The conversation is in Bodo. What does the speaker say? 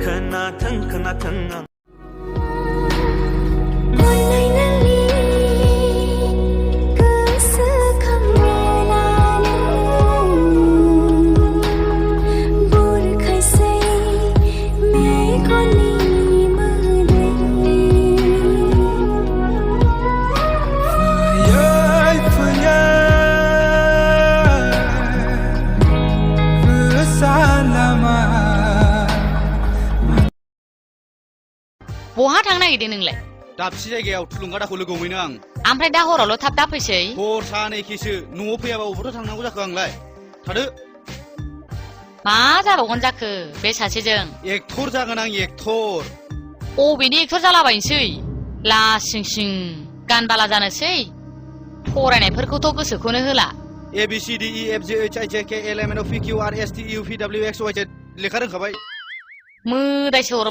खोनाथों बहा थांनो नागिरदों नोंलाय दाबसे जायगायाव थुलुंगा दाखौ लोगो हमहैनो आं ओमफ्राय दा हरावल' थाब दाफैसै हर सानैखेसो न'आव फैयाबा अबावथ' थांनांगौ जाखो आंलाय थादो मा जाबावगोन जाखो बे सासेजों एक्टर जागोन आं एक्टर अबेनि एक्टर जालाबायनोसै लासिं सिं गान बाला जानोसै फरायनायफोरखौथ' गोसोखौनो होला A B C D E F G H I J K L M N O P Q R S T U V W X Y Z लेखा रोंखाबाय मोदायसो हर